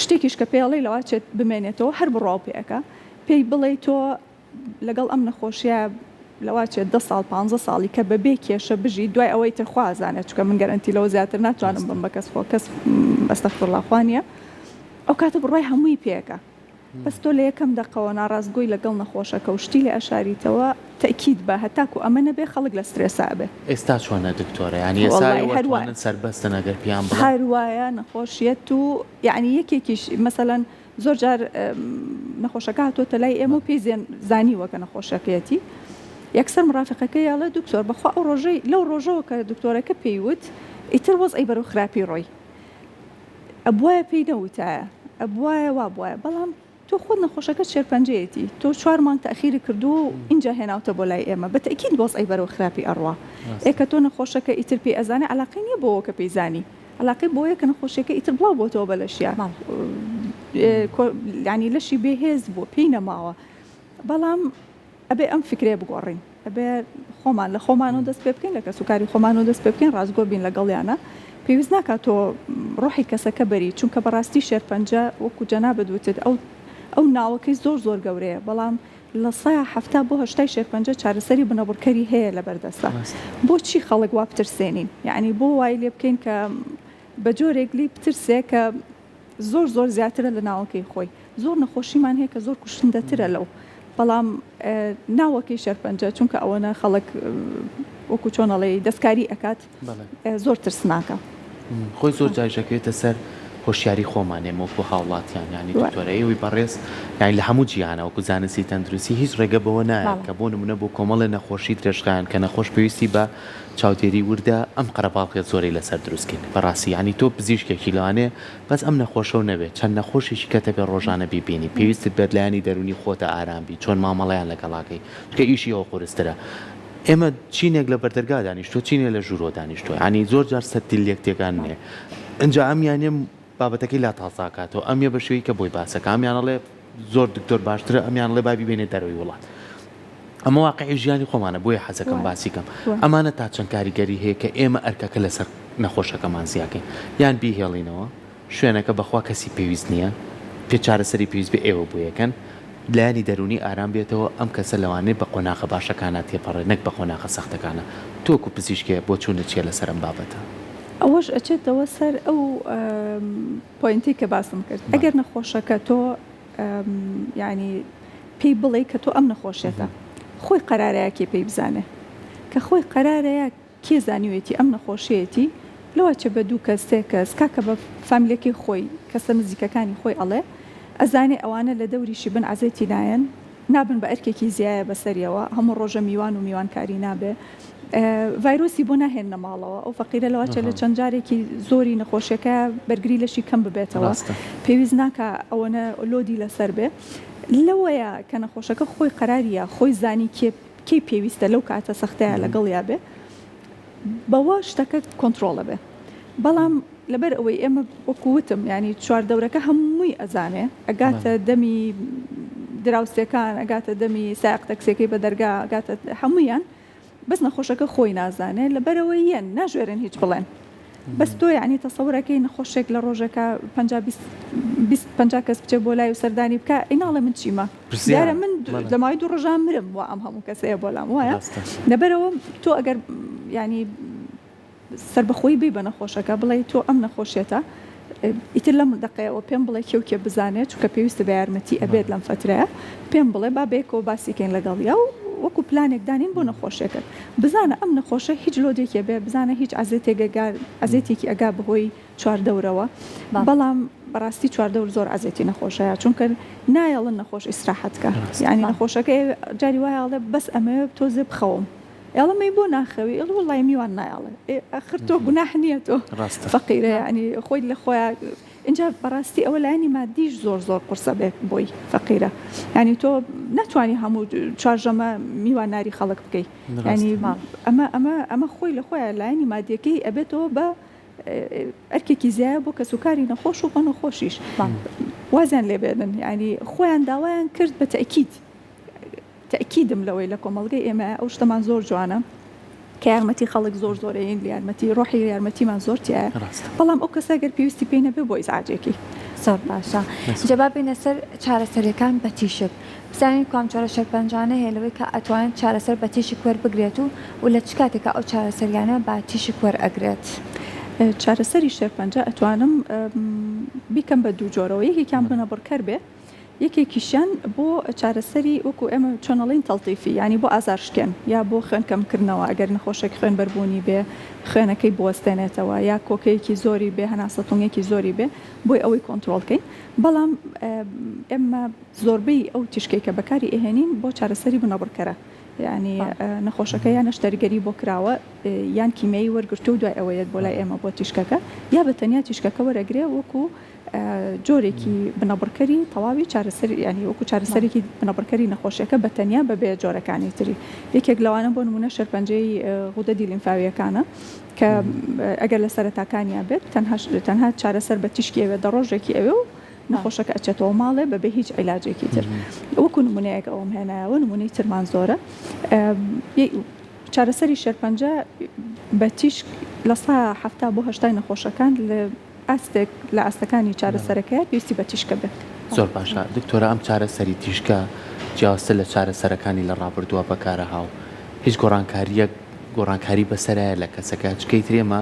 شتێکیش کە پێڵی لەواتێت بمێنێتەوە هەر بڕۆپێکە پێی بڵێ تۆ لەگەڵ ئەم نەخۆشیە لەواتێت 10 ساڵ 15 ساڵی کە بەبێ کێشە بژی دوای ئەوەی تر خوازانێت چکە من گەرنتی لەوە زیاتر ناتوانم بم بە کەس خۆ کەس ئەستەغفیرڵڵاخوانیە ئەو کاتە بڕای هەمووی پێکە بەس تۆ لە یەکەم دەقەوە ناڕازگۆی لەگەڵ نەخۆشەکە و شتی لە ئەشاریتەوە تەکید بە هەتاکو ئەمە نەبێ خەڵک لە سترێسا بێ ئێستا چۆنە دکتۆرە ینی ئێستا سەربەستن ئەگەر پیان بڵێ هەروایە نەخۆشیەت و یعنی یەکێکیش مەسەلەن زۆر جار نەخۆشەکە هاتۆتە لای ئێمە و پێی زانیوە کە نەخۆشەکەیەتی یەکسەر مرافقەکەی یاڵە دکتۆر بەخوا ئەو ڕۆژەی لەو ڕۆژەوە کە دکتۆرەکە پێیوت ئیتر وەزعی بەرەو خراپی ڕۆی ئەبوایە پێی نەوتایە ئەبوایە وا بواە بەڵام تۆ خۆت نەخۆشەکە شێرپەنجەیەتی تۆ 4 مانگ تەخیری کردو و اینجا هێناوتە بۆ لای ئێمە بە تەکید وەزعی بەرەو خراپی ئەڕوا ئێکە تۆ نەخۆشەکە ئیتر پێی ئەزانێ علاقەی نییە بۆەوە کە پێی زانی علاقەی بۆیە کە نەخۆشیەکە ئیتر بڵاو بۆتەوە بە لەشیە ینی لەشی بێهێز بۆ پێی نەماوە بەڵام ئەبێ ئەم فکرێ بگۆڕین ئەبێ خۆمان لە خۆمانەوە دەست پێ بکەین لە کە سوکاری خۆمانەوە دەست پێ بکەین ڕازگۆ بین لەگەڵیانە پێویست ناکات تۆ ڕۆحی کەسەکە بەری چونکە بەڕاستی شێرپەنجە وەکو جەنابەت وتت ئەو ناوەکەی زۆر گەورەیە بەڵام لە 170 بۆ 80 شێرپەنجە چارەسەری بنەبڕکەری هەیە لە بەردەستە بۆچی خەڵک وا بترسێنین یعنی بۆ وای لێ بکەین کە بە جۆرێک لی بترسێ کە زۆر زیاترە لە ناوەکەی خۆی زۆر نەخۆشیمان هەیە کە زۆر کوشندەترە لەو بەڵام ناوەکەی شێرپەنجە چونکە ئەوەنە خەڵک وەکو چۆنەڵێ دەستکاری ئەکات زۆر ترسناکە خۆی زۆر جایشەکەوێتە سەر هۆشیاری خۆمانێمە وەکو هاوڵاتیان ینی دکتۆرە ئێوەی بەڕێز یانی لە هەموو جیهانە وەکو زانستی تەندروستی هیچ ڕێگە بەوە نایە کە بۆ نمونە بۆ کۆمەڵی نەخۆشی درێژخایان کە نەخۆش پێویستی بە چاودێری وردە ئەم قەرەباڵغێت زۆری لەسەر دروستکەین بەڕاستی ینی تۆ پزیشکێکی لەوانێ بەس ئەم نەخۆشە و نەبێت چەند نەخۆشیشی کەتە بێ ڕۆژانە بیبینی پێویستت بێت لایانی دەرونی خۆتە ئارامبی چۆن مامەڵەیان لەگەڵاکەی چکە ئیشی ئەوە قورسترە ئێمە چینێک لە بەردەرگا دانیشتۆ چینێ لە ژوورۆ دانیشتۆ ینی زۆر جار سەرتیل یەکتێکان نیە ئەنجا ئەمیانێ بابەتەکەی لا تازاکاتەوە ئەمیە بە شوەیە کە بۆی باسەکە ئەمیانەڵێ زۆر دکتۆر باشترە ئەمیان لێ بابی بێنێت دەرەوەی وڵات ئەمە واقعی ژیانی خۆمانە بۆیە حەزەکەم باسیکەم ئەمانە تا چەند کاریگەری هەیە کە ئێمە ئەرکەکە لەسەر نەخۆشەکەمان زیاکەین یان بیهێڵینەوە شوێنەکە بەخوا کەسی پێویست نییە پێ چارەسەری پێویست بە ئێوە بوویەکەن لایانی دەرونی ئارام بێتەوە ئەم کەسە لەوانێت بە قۆناغە باشەکانە تێپەڕێت نەک بە قۆناغە سەختەکانە تۆکو پزیشکێ بۆ چوونە چیە لەسەر ئەم بابەتە ئەوەش ئەچێتەوە سەر ئەو پۆینتی کە باسم کرد ئەگەر نەخۆشەکە تۆ ینی پێی بڵێ کە تۆ ئەم نەخۆشێتە خۆی قەرارەیەکی پێی بزانێ کە خۆی قەرارەیە کێ زانیوێتی ئەم نەخۆشیەتی لەوە چە بە دوو کەس سێ کەس کاکە بە فامیلەکەی خۆی کەسە نزیکەکانی خۆی ئەڵێ ئەزانێ ئەوانە لە دەوریشی بن عزێتی نایەن نابن بە ئەرکێکی زیایە بەسەریەوە هەموو ڕۆژە میوان و میوانکاری نابێ ڤایرۆسی بۆ ناهێنە ماڵەوە ئەو فەقیرە لەوە چە لە چەند جارێکی زۆری نەخۆشیەکە بەرگری لەشی کەم ببێتەوە پێویست ناکە ئەوەنە لۆدی لەسەر بێ لەوەیە کە نەخۆشەکە خۆی قەراریە خۆی زانی کێ پێویستە لەو کاتە سەختەیە لەگەڵیا بێ بەوە شتەکە کۆنتترۆڵە بێ بەڵام لەبەر ئەوەی ئێمە وەکووتم ینی چواردەورەکە هەمووی ئەزانێ ئەگاتە دەمی دراوسەکان ئەگاتە دەمی ساق تەکسێکی بە دەرگا ئەگاتە هەمویان بەس نەخۆشەکە خۆی نازانێ لەبەرەوەی یەن ناژێرن هیچ بڵێن بەس تۆ ینی تەسەورەکەی نەخۆشێک لە ڕۆژەکە 50 کەس بچێ بۆ لای و سەردانی بکە ئیناڵە من چیمە دیارە من لە مای دوو ڕۆژان مرم وە ئەم هەموو کەسەیە بۆلام وایە لەبەرەوە تۆ ئەگەر ینی سربەخۆی بی بە نەخۆشەکە بڵێ تۆ ئەم نەخۆشیێتە ئیتر لەم دقەیەوە پێم بڵێ کێوکێ بزانێت چونکە پێویستە بە یارمەتی ئەبێت لەم فترەیە پێم بڵێ با بێکەوە باسیکەین لەگەڵیا و وەکو پلانێک دانین بۆ نەخۆشیەکەت بزانە ئەم نەخۆشە هیچ لۆدێکی بێ بزانە هیچ ئازێتێکی ئەگا بەهۆی چواردەورەوە بەڵام بەڕاستی چواردەور زۆر ئازێتی نەخۆشەیە چونکە نایەڵن نەخۆش ئیسراحەتکە یعنی نەخۆشەکە جاری وایەڵێ بەس ئەمە تۆزێ بخەوم ئێڵەمەی بۆ ناخەوی ئەڵ وڵای میوان نایڵێ ئەخر تۆ گوناح نییە تۆ فەقیرە ینی خۆی لە خۆیان اینجا بەڕاستی ئەوە لایانی مادیش زۆر قورسە بێت بۆی فەقیرە ینی تۆ ناتوانانی هەموو چارژەمە میوان ناری خەڵک بکەیت ینی ئەمە خۆی لە خۆیان لایانی مادیەکەی ئەبێتەوە بە ئەرکێکی زیایە بۆ کەسوکاری نەخۆش و بە نەخۆشیش وازیان لێبێنن ینی خۆیان داوایان کرد بە تأکیدم لەوەی لە کۆمەڵگەی ئێمە ئەو شتەمان زۆر جوانە کە یارمەتی خەڵک زۆرین یارمەتی ڕۆحی یارمەتیمان زۆرتیایە بەڵام ئەو کەسە گەر پێویستی پێی نەبێ بۆ ئیزعاجێکی زۆر باشە جەبا بینە سەر چارەسەرەکان بە تیشک بزانین کام چارە شەرپەنجانە هەیە لەوەی کە ئەتوانێت چارەسەر بە تیشک وەربگرێت و لە چ کاتێکە ئەو چارەسەریانە بە تیشک وەرئەگرێت چارەسەری شێرپەنجە ئەتوانم بیکەم بە دوو جۆرەوە یەکێکیان بنەبڕکەر بێ یەکێکیشان بۆ چارەسەری وەکو ئێمە چۆنەڵین تەڵتیفی ینی بۆ ئازارشکێن یا بۆ خوێن کەمکردنەوە ئەگەر نەخۆشێک خوێن بەربوونی بێ خوێنەکەی بوەستێنێتەوە یا کۆکەیەکی زۆری بێ هەناسەتونگێکی زۆری بێ بۆی ئەوەی کۆنتترۆلکەین بەڵام ئێمە زۆربەی ئەو تیشکێک کە بەکاری ئێهێنین بۆ چارەسەری بنەبڕکەرە ینی نەخۆشەکە یان نەشتەرگەری بۆ کراوە یان کیمەی وەرگرتو و دوای ئەوەیەت بۆ لای ئێمە بۆ تیشکەکە یا بە تەنیا تیشکەکە وەرەگرێ وەکو جۆرێکی بنەبڕکەری تەواوی چارەسەر ینی وەکو چارەسەرێکی بنەبڕکەری نەخۆشیەکە بە تەنیا بەبێ جۆرەکانی تری یەکێک لەوانە بۆ نمونە شەرپەنجەی غودەدی لیمفاویەکانە کە ئەگەر لە سەرەتاکانیا بێت تەنها چارەسەر بە تیشکی ئەوێ دەڕۆژێکی ئەوێ و نەخۆشەکە ئەچێتەوە ماڵێ بەبێ هیچ عیلاجێکی تر وەکو نمونەیەک ئەوم هێنایەوە نمونەی ترمان زۆرە چارەسەری شەرپەنجە بە تیشک لە 70 بۆ 80 نەخۆشەکان لە ئاستەکانی چارەسەرەکە پێویستی بە تیشکە بێت زۆر باشە دکتۆرە ئەم چارەسەری تیشکە جیاوازتر لە چارەسەرەکانی لە ڕابردووە بەکارە هاو هیچ گۆڕانکاری بەسەرایە لە کەسەکە چکەی ترێمە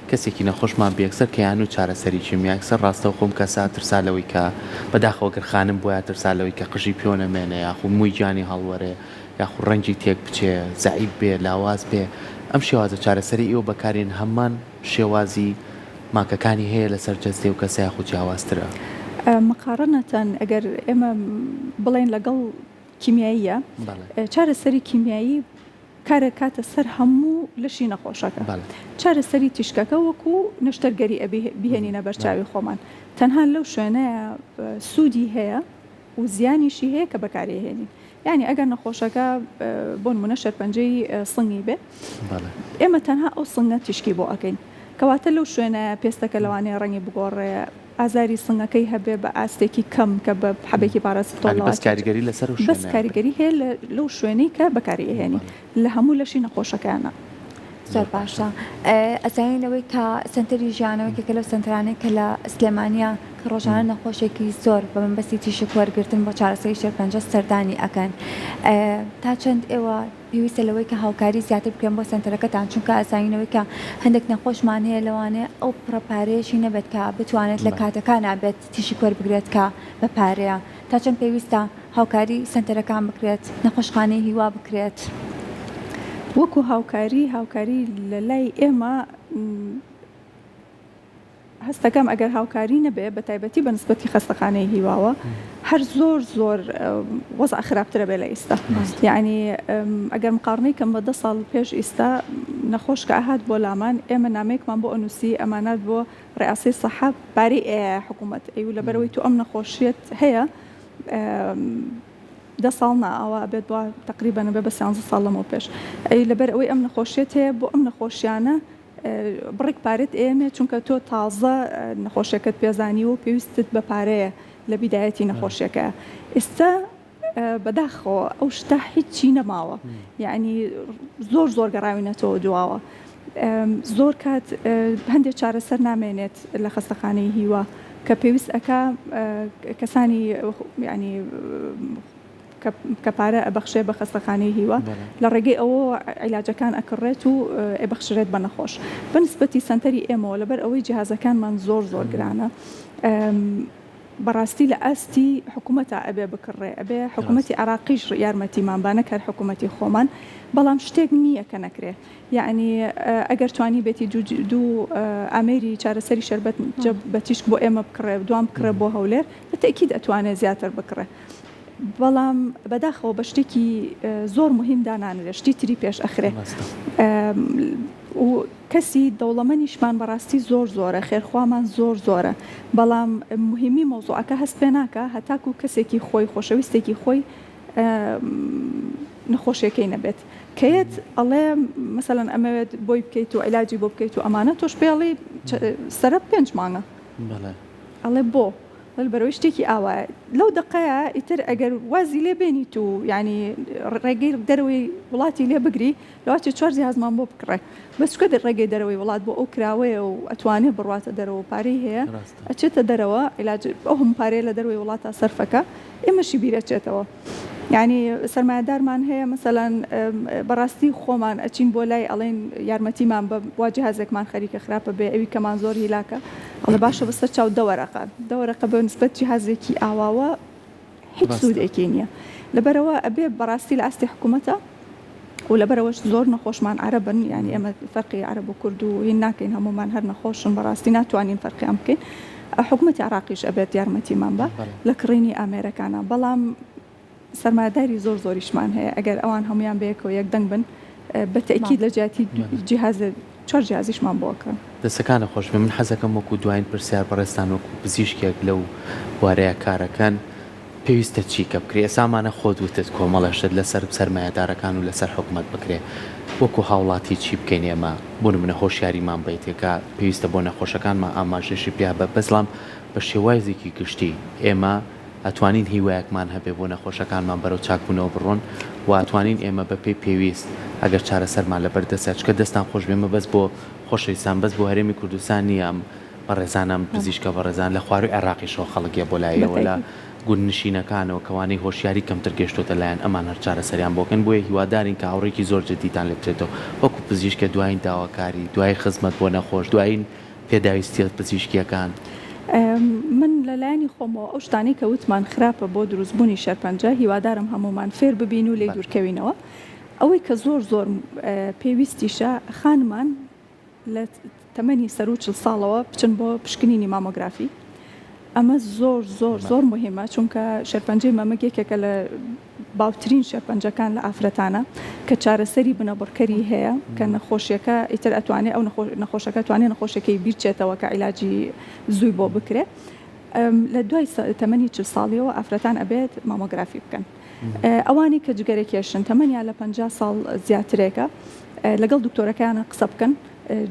کەسێکی نەخۆشمان بێکسەر کە یان و چارەسەری چیمیاکسەر ڕاستە خۆم کەسا ترسالەوەی کە بەداخەوە گەرخانم بۆە ترسالەوەی کە قژی پیۆنەمێنە یاخو مووی گیانی هەڵوەرێ یاخو ڕەنگی تێک بچێ زەعیب بێ لاواز بێ ئەم شێوازە چارەسەری ئێوە بەکارێن هەمان شێوازی ماکەکانی هەیە لەسەر جەستێ و کەسە یاخود جیاوازترە؟ مقارنەتەن ئەگەر ئێمە بڵێن لەگەڵ کیمیاییە چارەسەری کیمیایی کارە کاتە سەر هەموو لەشی نەخۆشەکە چارەسەری تیشکەکە وەکو نەشتەرگەری بهێنینە بەرچاوی خۆمان تەنها لەو شوێنەیە سوودی هەیە و زیانیشی هەیە کە بەکارهێنین یعنی ئەگەر نەخۆشەکە بۆ نمونە شەرپەنجەی سڵنگی بێ ئێمە تەنها ئەو سڵنگە تیشکی بۆ ئەەکەین کەواتە لەو شوێنە پێستەکە لەوانەیە ڕەنگی بگۆڕێ ئازاری سڵنگەکەی هەبێ بە ئاستێکی کەم کە بە حەبێکی پاراستۆل بەس کاریگەری لەسەر بەس کاریگەری هەیە لەو شوێنەی کە بەکارهێنی لە هەموو لەشی نەخۆشەکانە. زۆر باشە ئەزانینەوەی کە سنتەری ژیانەوەیکێکە لەو سنترانەی کە لە سلێمانیا کە ڕۆژانە نەخۆشێکی زۆر بە مەبەستی تیشک وەرگرتن بۆ چارەسەری شێرپەنجە سەردانی ئەکەن تا چەند ئێوە پێویستە لەوەی کە هاوکاری زیاتر بکەن بۆ سنتەرەکەتان چونکە ئەزانینەوەی کە هەندێک نەخۆشمان هەیە لەوانەیە ئەو پرەپارەیەشی نەبێت کە بتوانێت لە کاتەکان نابێت تیشک وەربگرێت کە بەپارەیە تا چەند پێویستە هاوکاری سنتەرەکان بکرێت نەخۆشخانەی هیوا بکرێت. وەکو هاوکاری لە لای ئێمە هەستەکەم ئەگەر هاوکاری نەبێ بە تایبەتی بە نسبەتی خەستەخانەی هیواوە هەر زۆر وەزع خراپترە بێ لە ئێستا یعنی ئەگەر مقارنەی کەم بە 10 ساڵ پێش ئێستا نەخۆش کە ئاهات بۆ لامان ئێمە نامەیەکمان بۆ ئەنووسی ئەمانات بۆ ڕێئاسی سەحاب باری حکوومەت ئەیو لەبەرەوەی تو ئەم نەخۆشیەت هەیە 10 ساڵ ناوە بێت بۆ تقریبان بە 13 ساڵ لەمەوە پێش ئەی لەبەر ئەوەی ئەم نەخۆشیێت هەیە بۆ ئەم نەخۆشیانە بڕێک پارێت ئێمە چونکە تۆ تازە نەخۆشیەکەت پێزانی و پێویستت بە پارەیە لە بیدایەتی نەخۆشیەکە ئێستا بەداخەوە ئەو شتا هیچی نەماوە یعنی زۆر گەڕاوینەتەوە دواوە زۆر کات هەندێک چارەسەر نامێنێت لە خەستەخانەی هیوا کە پێویست ئەکا کەسانی ینی کە پارە ئەبەخشێ بە خەستەخانەی هیوا لە ڕێگەی ئەوە عیلاجەکان ئەکڕێت و ئەبەخشرێت بە نەخۆش بە نسبەتی سنتەری ئێمەوە لەبەر ئەوەی جیهازەکانمان زۆر گرانە بەڕاستی لە ئاستی حکوومەتە ئەبێ بکڕێ ئەبێ حکوومەتی عراقیش یارمەتیمان بانە کار حکوومەتی خۆمان بەڵام شتێک نییە کە نەکرێ یعنی ئەگەر توانی بێتی دوو ئامێری چارەسەری شەربەت بە تیشک بۆ ئێمە بکڕێ دوام بکڕێ بۆ هەولێر بەتەکید ئەتوانێت زیاتر بکڕێ بەڵام بەداخەوە بە شتێکی زۆر مهم دانانرێ شتی تری پێش ئەخرێ و کەسی دەوڵەمەنیشمان بەڕاستی زۆرە خێرخوامان زۆرە بەڵام مهمی مۆزوعەکە هەست پێ ناکە هەتاکو کەسێکی خۆی خۆشەویستێکی خۆی نەخۆشیەکەی نەبێت کەیت ئەڵێ مەسەلەن ئەمەوێت بۆی بکەیت و عیلاجی بۆ بکەیت و ئەمانە تۆش پێڵی سەرە 5 مانگە ئەڵێ بۆ بەرەوەی شتێکی ئاوایە لەو دقەیە ئیتر ئەگەر وازی لێ بێنیت و ینی ڕێگەی دەرەوەی وڵاتی لێ بگری لەواتی 4 جیهازمان بۆ بکڕێ بەسکە ڕێگەی دەرەوەی وڵات بۆ ئەو کراوەیە و ئەتوانێت بڕاتە دەرەوە پارەی هەیە ئەچێتە دەرەوە عیلاج ئەو هەم پارەیە لە دەرەوەی وڵاتە سەرفەکە ئێمەشی بیرەچێتەوە ینی سەرمایه‌دارمان هەیە مەسەلەن بەڕاستی خۆمان ئەچین بۆ لای ئەڵێن یارمەتیمان بە واجهازێکمان خەریکە خراپە بێ ئەوی کەمان زۆر هیلاکە ئەڵێ باشە بەسەر چاو دەوەرەقە بە نسبەت جیهازێکی ئاواوە هیچ سوودێکی نییە لەبەرەوە ئەبێ بەڕاستی لە ئاستی حکوومەتە و لەبەرەوەش زۆر نەخۆشمان عەرەبن ینی ئێمە فەرقی عەرەب و کورد و هین ناکەین هەمومان هەر نەخۆشن بەڕاستی ناتوانین فەرقیان بکەین حکوومەتی عراقیش ئەبێت یارمەتیمان بە لە کڕینی ئامێرەکانە بەڵام سەرمایه‌داری زۆریشمان هەیە ئەگەر ئەوان هەمویان بەیەکەوە یەکدەنگ بن بە تەکید لە جیاتی جیهاز 4 جیهازیشمان بۆکە دەستەکان خۆش من حەزەکەم وەکو دوایین پرسیار بەڕێستان وەکو پزیشکێک لەو بوارەیە کارەکان پێویستە چی کە بکرێ ئێسامانە خۆت وتت کۆمەڵەشت لەسەر سەرمایه‌دارەکان و لەسەر حکوومەت بکرێ وەکو هاوڵاتی چی بکەین ئێمە بۆ نمونە هۆشیاریمان بێتێکە پێویستە بۆ نەخۆشەکانمان ئاماژەشی پیا بە بەزڵام بە شێوازێکی گشتی ئێمە ئەتوانین هیوایەکمان هەبێ بۆ نەخۆشەکانمان بەرەو چاکبوونەوە بڕۆن و ئەتوانین ئێمە بەپێی پێویست ئەگەر چارەسەرمان لەبەردەستە چکە دەستان خۆش بێمە بەس بۆ خۆشەویستان بەس بۆ هەرێمی کوردستان نیام بەڕێزانم پزیشکە بەڕێزان لە خوارەوەی عێراقیشەوە خەڵکیە بۆ لایەوە لە گوننشینەکانەوە کەوانەی هۆشیاری کەمتر گەشتۆتە لایەن ئەمان هەر چارەسەریان بۆکەن بۆیە هیوادارین کە هاوڕێکی زۆر جدیتان لێ بکرێتەوە وەکو پزیشکە دوایین داواکاری دوای خزمەت بۆ نەخۆش دوایین پێداویستیت پزیشکیەکان من لەلایەنی خۆمەوە ئەو شتانی کە وتمان خراپە بۆ دروستبوونی شەرپەنجە هیوادارم هەمومان فێر ببین و لێ دوورکەوینەوە ئەوەی کە زۆر پێویستیشە خانمان لە تەمەنی سەرروچ ساڵەوە بچن بۆ پشکنینی مامۆگرافی ئەمە زۆر زۆر زۆر مهمە چونکە شێرپەنجەی مەمەک یەکێکە لە باوترین شێرپەنجەکان لە ئافرەتانە کە چارەسەری بنەبڕکەری هەیە کە نەخۆشیەکە ئیتر ئەتوانێت ئەو نەخۆشەکە توانێت نەخۆشیەکەی بیرچێتەوە کە عیلاجی زووی بۆ بکرێ لە دوای تەمەنی 40 ساڵیەوە ئافرەتان ئەبێت مامۆگرافی بکەن ئەوانی کە جگەرێکێشن تەمەنیان لە 50 ساڵ زیاترێکە لەگەڵ دکتۆرەکانە قسە بکەن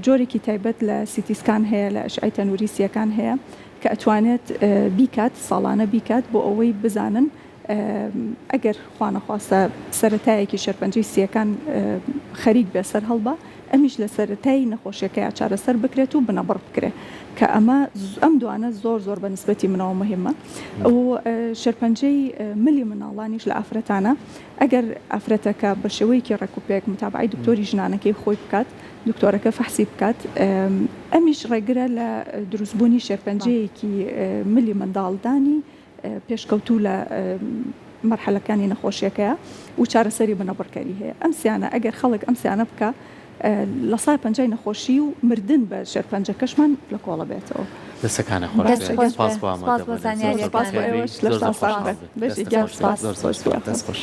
جۆرێکی تایبەت لە سیتیسکان هەیە لە ئەشعەی تەنوریسیەکان هەیە کە ئەتوانێت بیکات ساڵانە بیکات بۆ ئەوەی بزانن ئەگەر خوانەخواستە سەرەتایەکی شێرپەنجەی سیەکان خەریک بێ سەر هەڵبە ئەمیش لە سەرەتای نەخۆشیەکەی چارەسەر بکرێت و بنەبڕ بکرێت کە ئەم دوانە زۆر زۆر بە نسبەتی منەوە مهمە و شێرپەنجەی ملی مناڵانیش لە ئافرەتانە ئەگەر ئافرەتەکە بە شێوەیەکی ڕێکوپێک متابعی دکتۆری ژنانەکەی خۆی بکات دکتۆرەکە فەحسی بکات ئەمیش ڕێگرە لە دروستبوونی شێرپەنجەیەکی ملی منداڵدانی پێشکەوتوو لە مەرحەلەکانی نەخۆشیەکەیە و چارەسەری بنەبڕکەری هەیە ئەم سیانە ئەگەر خەڵک ئەم سیانە بکە لە 150 نەخۆشی و مردن بە شێرپەنجەکەشمان لە کۆڵە بێتەوە دەستەکانە خۆش